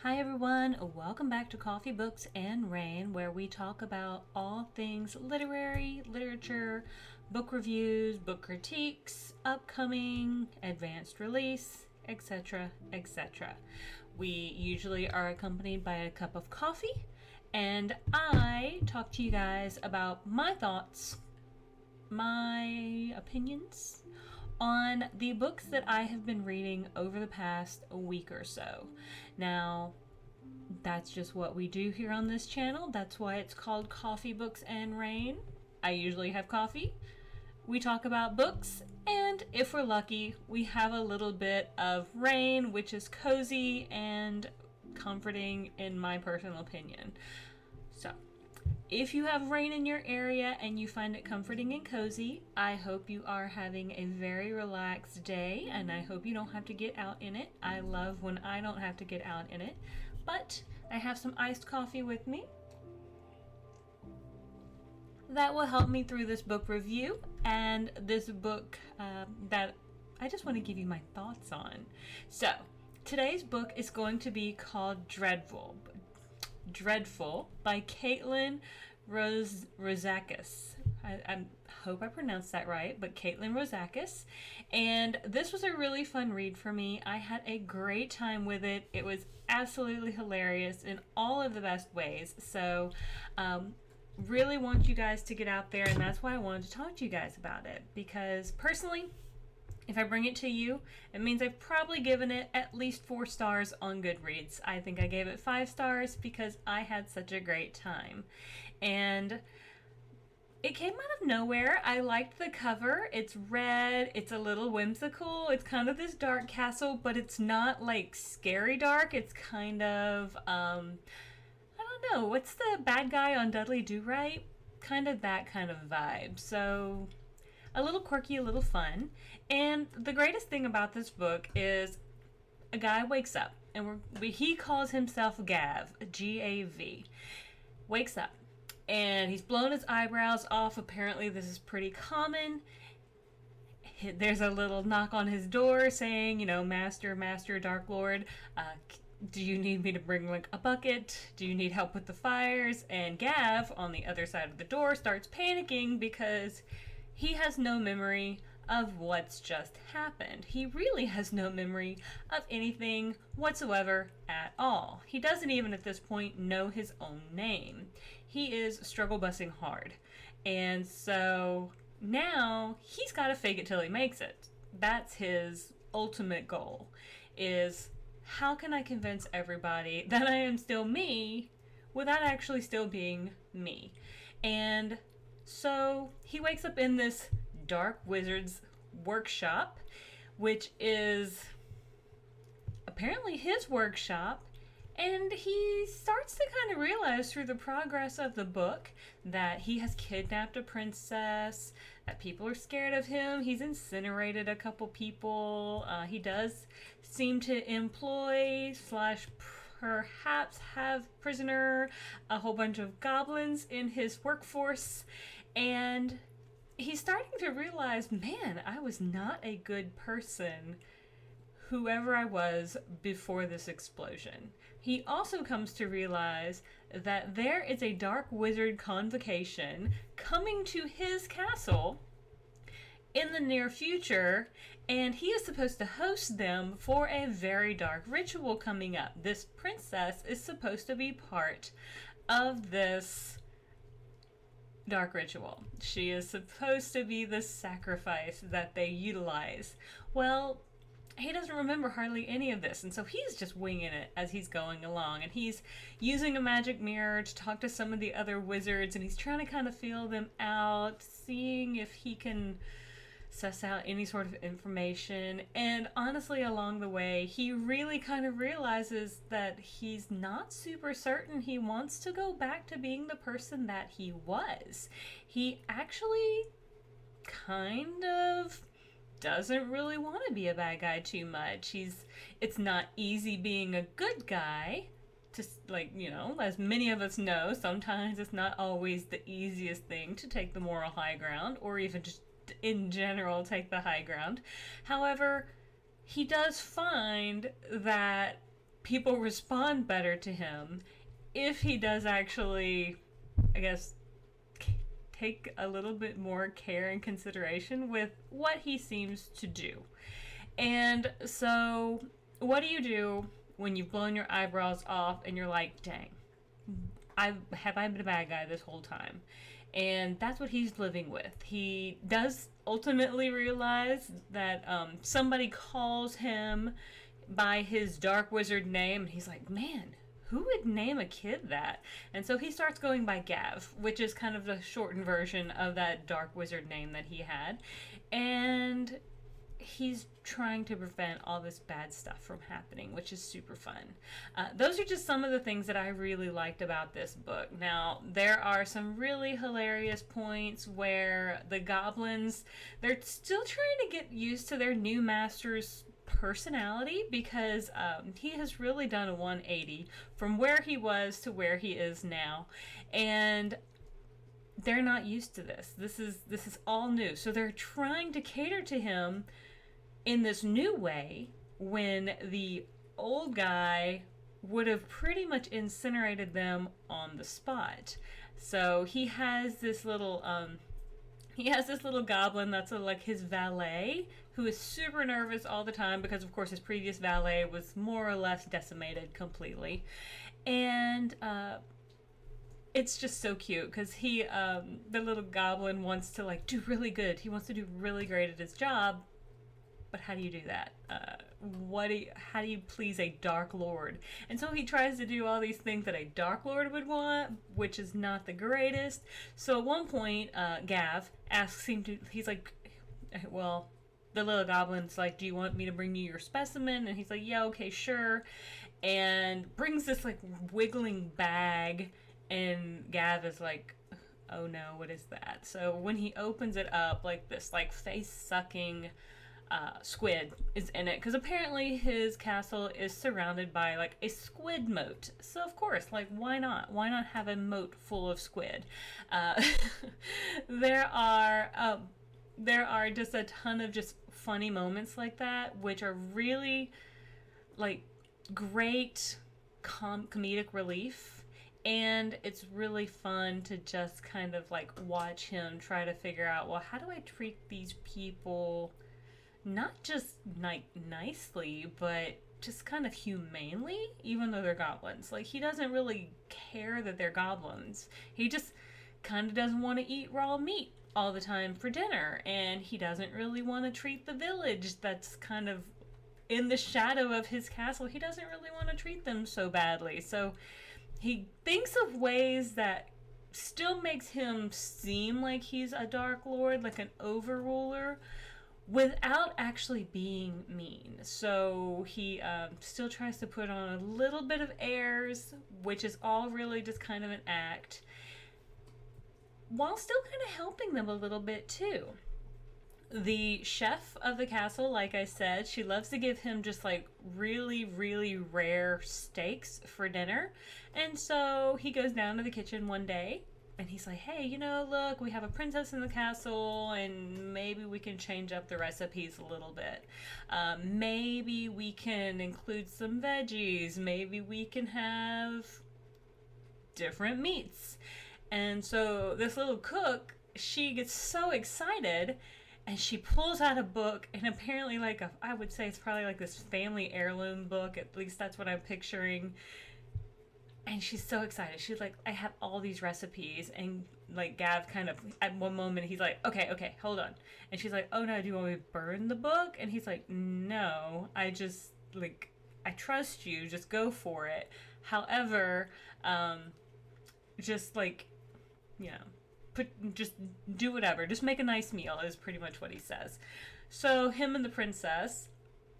Hi everyone, welcome back to Coffee, Books, and Rain, where we talk about all things literary, literature, book reviews, book critiques, upcoming, advanced release, etc., etc. We usually are accompanied by a cup of coffee, and I talk to you guys about my thoughts, my opinions on the books that I have been reading over the past week or so. Now, that's just what we do here on this channel. That's why it's called Coffee, Books, and Rain. I usually have coffee. We talk about books, and if we're lucky, we have a little bit of rain, which is cozy and comforting in my personal opinion. So, if you have rain in your area and you find it comforting and cozy, I hope you are having a very relaxed day, and I hope you don't have to get out in it. I love when I don't have to get out in it. But I have some iced coffee with me. That will help me through this book review and this book that I just want to give you my thoughts on. So, today's book is going to be called Dreadful by Catlin Rozakis. I hope I pronounced that right, but Catlin Rozakis. And this was a really fun read for me. I had a great time with it. It was absolutely hilarious in all of the best ways. So, really want you guys to get out there, and that's why I wanted to talk to you guys about it. Because personally, if I bring it to you, it means I've probably given it at least 4 stars on Goodreads. I think I gave it 5 stars because I had such a great time. And it came out of nowhere. I liked the cover. It's red. It's a little whimsical. It's kind of this dark castle, but it's not like scary dark. It's kind of, I don't know. What's the bad guy on Dudley Do-Right? Kind of that kind of vibe. So, a little quirky, a little fun. And the greatest thing about this book is a guy wakes up, and he calls himself Gav, G-A-V. Wakes up, and he's blown his eyebrows off. Apparently this is pretty common. There's a little knock on his door saying, Master, Dark Lord, do you need me to bring like a bucket? Do you need help with the fires? And Gav, on the other side of the door, starts panicking because he has no memory of what's just happened. He really has no memory of anything whatsoever at all. He doesn't even at this point know his own name. He is struggle bussing hard. And so now he's got to fake it till he makes it. That's his ultimate goal, is how can I convince everybody that I am still me without actually still being me? And so he wakes up in this dark wizard's workshop, which is apparently his workshop, and he starts to kind of realize through the progress of the book that he has kidnapped a princess, that people are scared of him. He's incinerated a couple people. He does seem to employ / perhaps have prisoner a whole bunch of goblins in his workforce, and he's starting to realize, man, I was not a good person, whoever I was before this explosion. He also comes to realize that there is a dark wizard convocation coming to his castle in the near future, and he is supposed to host them for a very dark ritual coming up. This princess is supposed to be part of this dark ritual. She is supposed to be the sacrifice that they utilize. Well, he doesn't remember hardly any of this, and so he's just winging it as he's going along, and he's using a magic mirror to talk to some of the other wizards, and he's trying to kind of feel them out, seeing if he can suss out any sort of information. And honestly, along the way, he really kind of realizes that he's not super certain he wants to go back to being the person that he was. He actually kind of doesn't really want to be a bad guy too much. It's not easy being a good guy. Just as many of us know, sometimes it's not always the easiest thing to take the moral high ground, or even just in general take the high ground. However, he does find that people respond better to him if he does actually, I guess, take a little bit more care and consideration with what he seems to do. And so, what do you do when you've blown your eyebrows off and you're like, dang, I been a bad guy this whole time? And that's what he's living with. He does ultimately realize that somebody calls him by his dark wizard name, and he's like, man, who would name a kid that? And so he starts going by Gav, which is kind of the shortened version of that dark wizard name that he had. And he's trying to prevent all this bad stuff from happening, which is super fun. Those are just some of the things that I really liked about this book. Now, there are some really hilarious points where the goblins, they're still trying to get used to their new master's personality, because he has really done a 180 from where he was to where he is now, and they're not used to this. This is all new, so they're trying to cater to him in this new way when the old guy would have pretty much incinerated them on the spot. So he has this little goblin that's like his valet, who is super nervous all the time because, of course, his previous valet was more or less decimated completely. And it's just so cute because the little goblin wants to like do really good. He wants to do really great at his job. But how do you do that? How do you please a Dark Lord? And so he tries to do all these things that a Dark Lord would want, which is not the greatest. So at one point, Gav asks him he's like, well, the little goblin's like, do you want me to bring you your specimen? And he's like, yeah, okay, sure. And brings this like wiggling bag, and Gav is like, oh no, what is that? So when he opens it up, like this like face-sucking squid is in it, because apparently his castle is surrounded by like a squid moat. So of course, like, why not have a moat full of squid? There are just a ton of just funny moments like that, which are really like great comedic relief. And it's really fun to just kind of like watch him try to figure out, well, how do I treat these people not just nicely, but just kind of humanely, even though they're goblins. Like, he doesn't really care that they're goblins. He just kind of doesn't want to eat raw meat all the time for dinner, and he doesn't really want to treat the village that's kind of in the shadow of his castle. He doesn't really want to treat them so badly. So he thinks of ways that still makes him seem like he's a Dark Lord, like an overruler, without actually being mean. So he still tries to put on a little bit of airs, which is all really just kind of an act, while still kind of helping them a little bit too. The chef of the castle, like I said, she loves to give him just like really, really rare steaks for dinner. And so he goes down to the kitchen one day and he's like, hey, look, we have a princess in the castle, and maybe we can change up the recipes a little bit. Maybe we can include some veggies. Maybe we can have different meats. And so this little cook, she gets so excited, and she pulls out a book, and apparently I would say it's probably like this family heirloom book. At least that's what I'm picturing. And she's so excited. She's like, I have all these recipes. And like Gav kind of, at one moment, he's like, okay, hold on. And she's like, oh no, do you want me to burn the book? And he's like, no, I just, like, I trust you. Just go for it. However, just like, just do whatever. Just make a nice meal is pretty much what he says. So him and the princess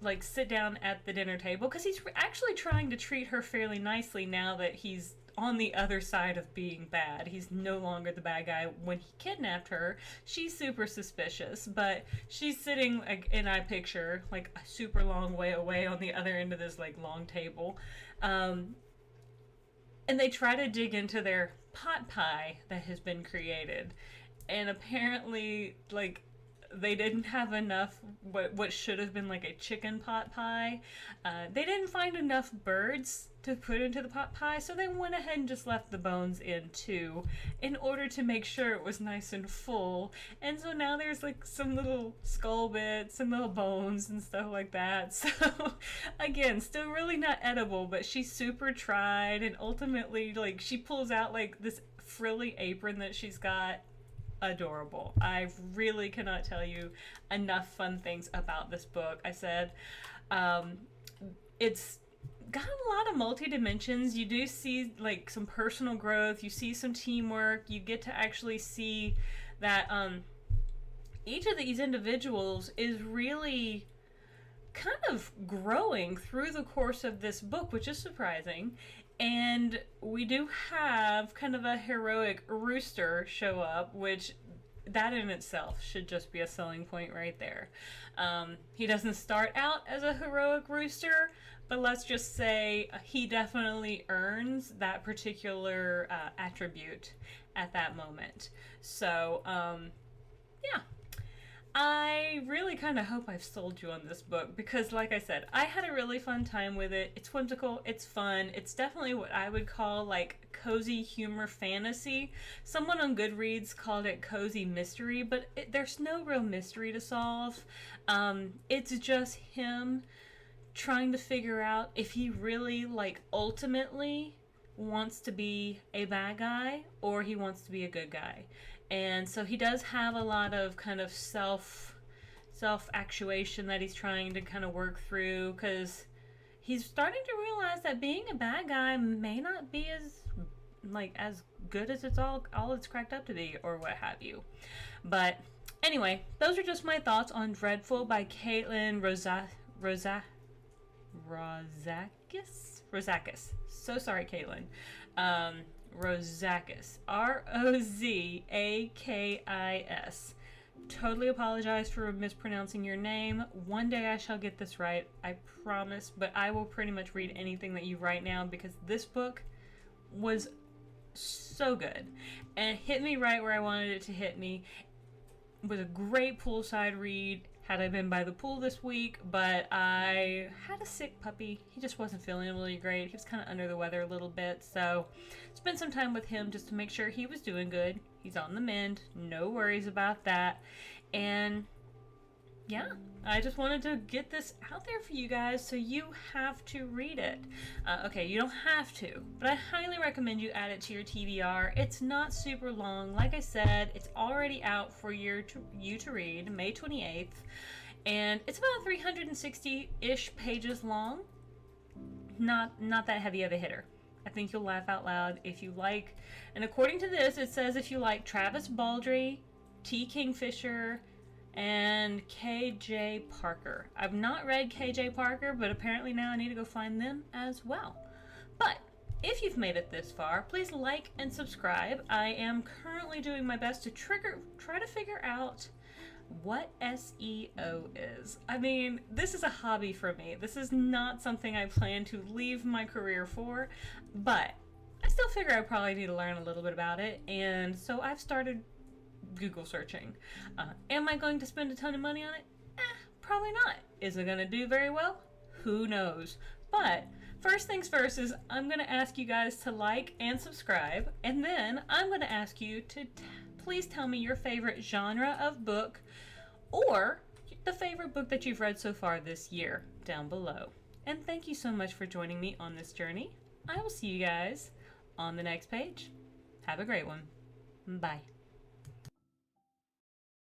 like sit down at the dinner table, because he's actually trying to treat her fairly nicely now that he's on the other side of being bad. He's no longer the bad guy. When he kidnapped her, she's super suspicious, but she's sitting like in I picture like a super long way away on the other end of this like long table, and they try to dig into their pot pie that has been created, and apparently like they didn't have enough what should have been like a chicken pot pie. They didn't find enough birds to put into the pot pie, so they went ahead and just left the bones in too, in order to make sure it was nice and full. And so now there's like some little skull bits and little bones and stuff like that. So again, still really not edible, but she super tried, and ultimately like she pulls out like this frilly apron that she's got. Adorable. I really cannot tell you enough fun things about this book. I said it's got a lot of multi-dimensions. You do see like some personal growth, you see some teamwork, you get to actually see that each of these individuals is really kind of growing through the course of this book, which is surprising. And we do have kind of a heroic rooster show up, which that in itself should just be a selling point right there. He doesn't start out as a heroic rooster, but let's just say he definitely earns that particular attribute at that moment. So, yeah. I really kind of hope I've sold you on this book because, like I said, I had a really fun time with it. It's whimsical, it's fun, it's definitely what I would call like cozy humor fantasy. Someone on Goodreads called it cozy mystery, but there's no real mystery to solve. It's just him trying to figure out if he really, like, ultimately wants to be a bad guy or he wants to be a good guy. And so he does have a lot of kind of self-actuation that he's trying to kind of work through, because he's starting to realize that being a bad guy may not be as good as it's all it's cracked up to be, or what have you. But anyway, those are just my thoughts on Dreadful by Catlin Rozakis. So sorry, Catlin. Rozakis. Rozakis. Totally apologize for mispronouncing your name. One day I shall get this right, I promise, but I will pretty much read anything that you write now, because this book was so good and it hit me right where I wanted it to hit me. It was a great poolside read had I been by the pool this week, but I had a sick puppy. He just wasn't feeling really great. He was kind of under the weather a little bit, so spent some time with him just to make sure he was doing good. He's on the mend, no worries about that. And yeah, I just wanted to get this out there for you guys, so you have to read it. Okay, you don't have to, but I highly recommend you add it to your TBR. It's not super long. Like I said, it's already out for you to read, May 28th, and it's about 360-ish pages long. Not that heavy of a hitter. I think you'll laugh out loud if you like, and according to this, it says if you like Travis Baldree, T. Kingfisher, and KJ Parker. I've not read KJ Parker, but apparently now I need to go find them as well. But if you've made it this far, please like and subscribe. I am currently doing my best to try to figure out what SEO is. I mean, this is a hobby for me. This is not something I plan to leave my career for, but I still figure I probably need to learn a little bit about it, and so I've started Google searching. Am I going to spend a ton of money on it? Probably not. Is it going to do very well? Who knows? But first things first is I'm going to ask you guys to like and subscribe, and then I'm going to ask you to please tell me your favorite genre of book or the favorite book that you've read so far this year down below. And thank you so much for joining me on this journey. I will see you guys on the next page. Have a great one. Bye.